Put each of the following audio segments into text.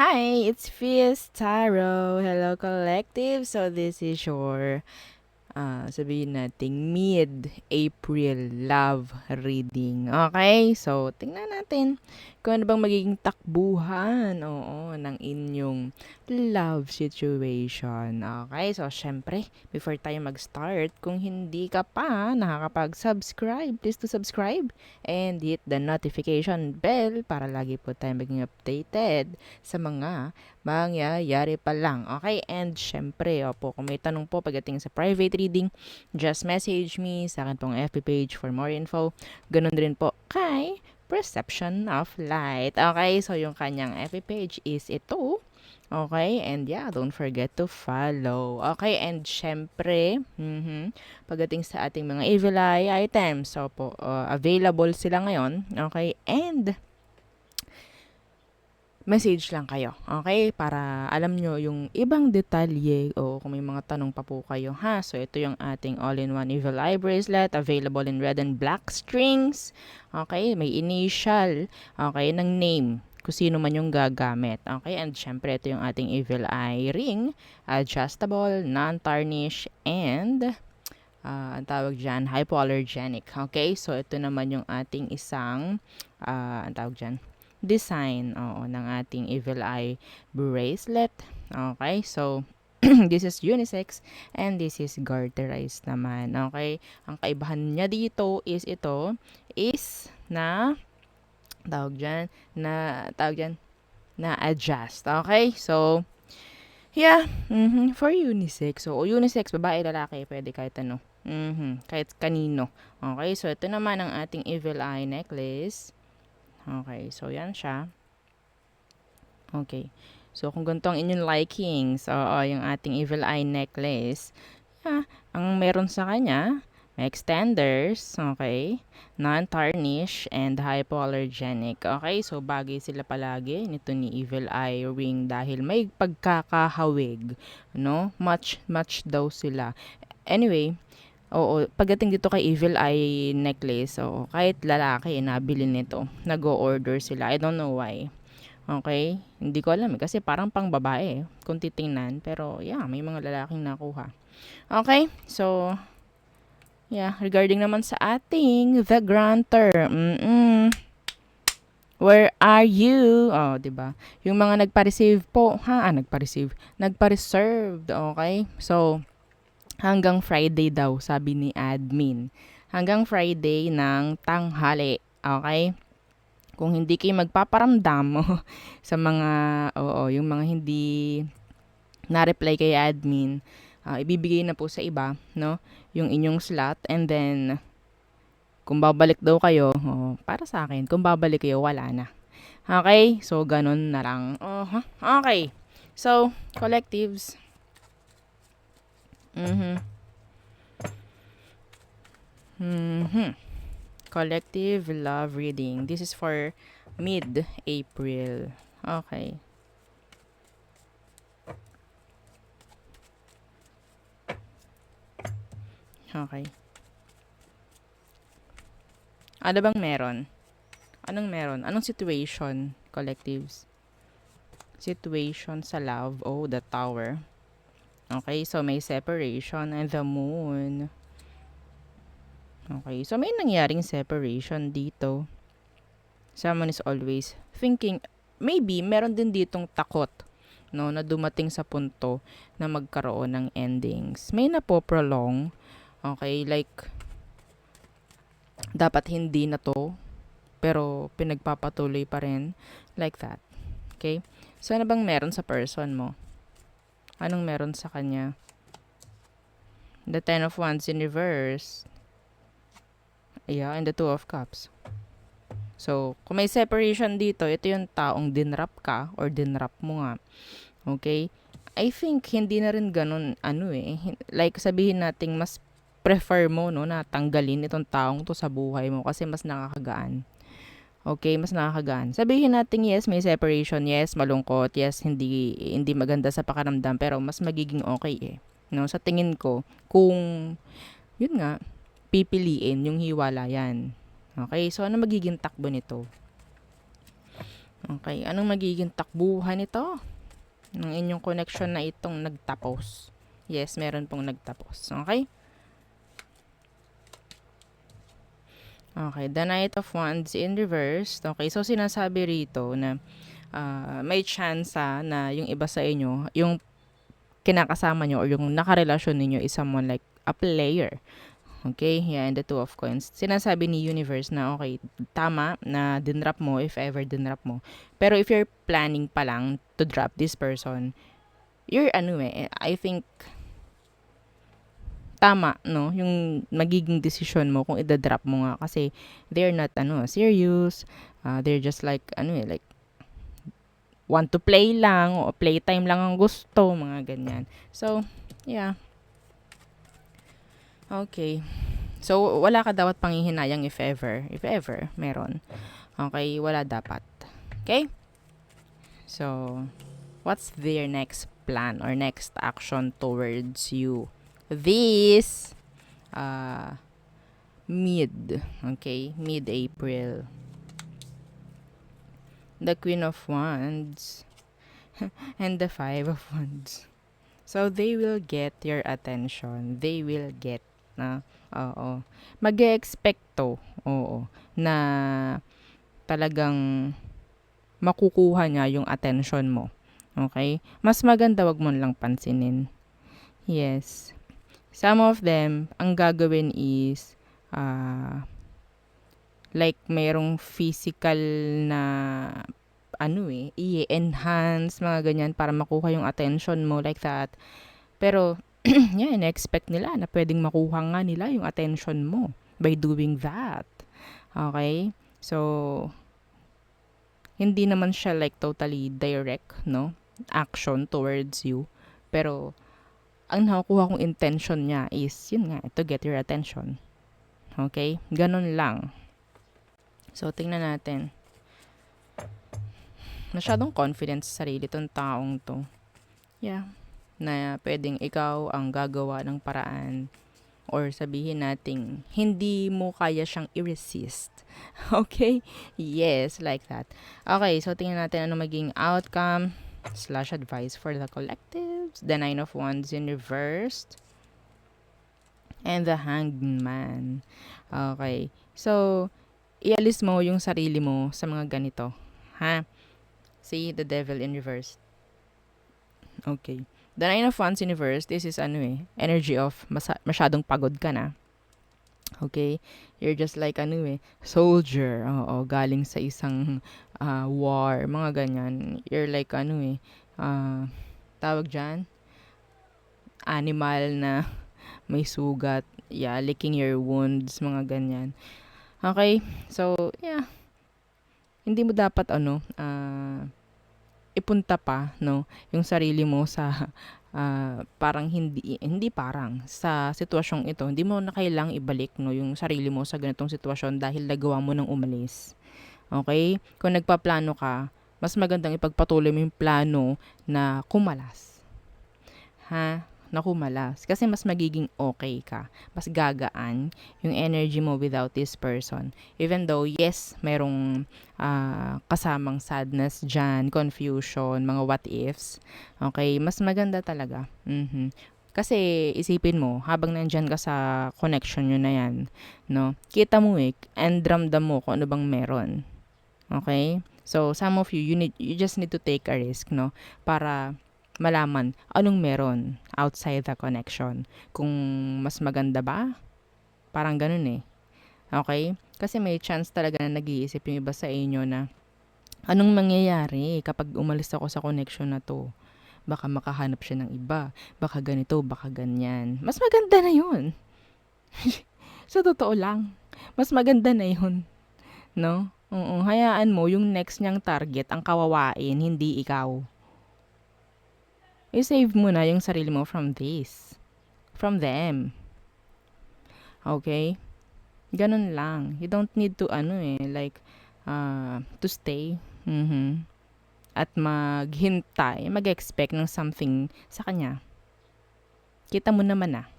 Hi, it's Fizz Taro. Hello, collective. So this is your sabihin nating mid-April love reading. Okay? So, tingnan natin kung ano bang magiging takbuhan, ng inyong love situation. Okay? So, syempre, before tayo mag-start, kung hindi ka pa nakakapag-subscribe, please to subscribe and hit the notification bell para lagi po tayo maging updated sa mga mangyayari pa lang. Okay? And syempre, kung may tanong po pagdating sa private reading, just message me sa akin pong FB page for more info. Ganun din po kay Perception of Light. Okay? So, yung kanyang FB page is ito. Okay? And yeah, don't forget to follow. Okay? And syempre, pagdating sa ating mga evil eye items, so po, available sila ngayon. Okay? And message lang kayo, okay? Para alam nyo yung ibang detalye o kung may mga tanong pa po kayo, ha? So, ito yung ating all-in-one Evil Eye Bracelet, available in red and black strings, okay? May initial, okay, ng name, kung sino man yung gagamit, okay? And syempre, ito yung ating Evil Eye Ring, adjustable, non-tarnish, and ang tawag dyan, hypoallergenic. Okay? So, ito naman yung ating isang, ang tawag dyan, design ng ating Evil Eye bracelet. Okay? So, this is unisex and this is garterized naman. Okay? Ang kaibahan niya dito is na tawag dyan, na adjust. Okay? So, yeah, for unisex. So, unisex, babae, lalaki, pwede kahit ano. Kahit kanino. Okay, so ito naman ang ating Evil Eye necklace. Okay, so yan siya. Okay. So, kung ganito ang inyong likings, yung ating Evil Eye necklace, ang meron sa kanya, may extenders, okay, non-tarnish, and hypoallergenic. Okay, so bagay sila palagi nito ni Evil Eye ring dahil may pagkakahawig, no? Much daw sila. Anyway, pagdating dito kay Evil Eye necklace, kahit lalaki, nabili nito, nag-o-order sila. I don't know why. Okay? Hindi ko alam kasi parang pang babae kung titingnan. Pero yeah, may mga lalaking nakuha. Okay? So, yeah, regarding naman sa ating The Granter. Where are you? 'di ba? Yung mga nagpa-receive po, nagpa-reserved, okay? So, hanggang Friday daw, sabi ni admin. Hanggang Friday ng tanghali, okay? Kung hindi kayo magpaparamdam sa mga, yung mga hindi na-reply kay admin, ibibigay na po sa iba, no? Yung inyong slot, and then, kung babalik daw kayo, para sa akin, kung babalik kayo, wala na. Okay? So, ganun na lang. Okay. So, collectives. Collective love reading. This is for mid-April. Okay. Okay. Ano bang meron? Anong meron? Anong situation, collectives? Situation sa love. Oh, the tower. Okay, so may separation and the moon. Okay, so may nangyaring separation dito. Someone is always thinking, maybe meron din ditong takot, no, na dumating sa punto na magkaroon ng endings. May napoprolong, okay, like, dapat hindi na to, pero pinagpapatuloy pa rin, like that. Okay? So, ano bang meron sa person mo? Anong meron sa kanya? The Ten of Wands in reverse. Yeah, and the Two of Cups. So, kung may separation dito, ito yung taong dinrap ka or dinrap mo nga. Okay? I think hindi na rin ganun, like sabihin nating mas prefer mo, no, na tanggalin itong taong to sa buhay mo kasi mas nakakagaan. Okay, mas nakakagaan. Sabihin natin yes, may separation, yes, malungkot, yes, hindi maganda sa pakiramdam, pero mas magiging okay No, sa tingin ko, kung yun nga, pipiliin yung hiwalayan. Okay, so ano magiging takbo nito? Okay, anong magiging takbuhan nito ng inyong connection na itong nagtapos? Yes, meron pong nagtapos. Okay? Okay, the Knight of Wands in reverse. Okay, so sinasabi rito na may chance na yung iba sa inyo, yung kinakasama nyo or yung nakarelasyon ninyo is someone like a player. Okay, yeah, and the Two of Coins. Sinasabi ni Universe na okay, tama na dinrap mo if ever dinrap mo. Pero if you're planning pa lang to drop this person, you're I think tama, no? Yung magiging decision mo kung idadrop mo nga kasi they're not serious. They're just like like want to play lang o playtime lang ang gusto, mga ganyan. So, yeah. Okay. So, wala ka dapat panghihinayang if ever, meron. Okay, wala dapat. Okay? So, what's their next plan or next action towards you? This, mid-April. The Queen of Wands and the Five of Wands. So, they will get your attention. They will get oo. Mag-expect to, oo, na talagang makukuha niya yung attention mo. Okay? Mas maganda wag mo lang pansinin. Yes. Some of them, ang gagawin is, like, mayroong physical na, i-enhance, mga ganyan, para makuha yung attention mo, like that. Pero, yeah, in-expect nila na pwedeng makuha nga nila yung attention mo by doing that. Okay? So, hindi naman siya like totally direct, no? Action towards you. Pero, ang nakukuha kong intention niya is, yun nga, to get your attention. Okay? Ganon lang. So, tingnan natin. Masyadong confident sa sarili tong taong to. Yeah. Na pwedeng ikaw ang gagawa ng paraan or sabihin nating hindi mo kaya siyang i-resist. Okay? Yes, like that. Okay, so tingnan natin ano maging outcome / advice for the collectives. The Nine of Wands in reversed. And the Hanged Man. Okay. So, ialis mo yung sarili mo sa mga ganito. Ha? See, the Devil in reverse. Okay. The Nine of Wands in reverse, this is energy of masyadong pagod ka na. Okay? You're just like soldier. Oo, galing sa isang war, mga ganyan. You're like tawag dyan, animal na may sugat. Yeah, licking your wounds, mga ganyan. Okay? So, yeah. Hindi mo dapat ipunta pa, no, yung sarili mo sa parang hindi parang sa sitwasyong ito. Hindi mo na kailangang ibalik, no, yung sarili mo sa ganitong sitwasyon dahil nagawa mo ng umalis. Okay? Kung nagpaplano ka, mas magandang ipagpatuloy mo yung plano na kumalas. Ha? Na kumalas. Kasi mas magiging okay ka. Mas gagaan yung energy mo without this person. Even though, yes, merong kasamang sadness dyan, confusion, mga what ifs. Okay? Mas maganda talaga. Kasi isipin mo, habang nandyan ka sa connection nyo na yan, no, kita mo and ramdam mo kung ano bang meron. Okay? So, some of you, you just need to take a risk, no, para malaman anong meron outside the connection. Kung mas maganda ba? Parang ganun Okay? Kasi may chance talaga na nag-iisip yung iba sa inyo na anong mangyayari kapag umalis ako sa connection na to? Baka makahanap siya ng iba. Baka ganito, baka ganyan. Mas maganda na yun. Sa totoo lang. Mas maganda na yun. No? Oo, hayaan mo yung next niyang target ang kawawain, hindi ikaw. I-save mo na yung sarili mo from this. From them. Okay? Ganun lang. You don't need to, to stay. At maghintay, mag-expect ng something sa kanya. Kita mo naman na.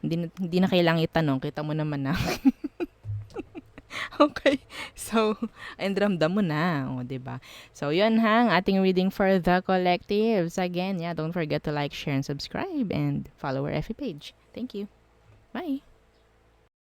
Hindi na kailangang itanong, kita mo naman na. Okay. So, and ramdam mo na, o, 'di ba? So, 'yun ha, ang ating reading for the collectives. Again, yeah, don't forget to like, share, and subscribe, and follow our FB page. Thank you. Bye.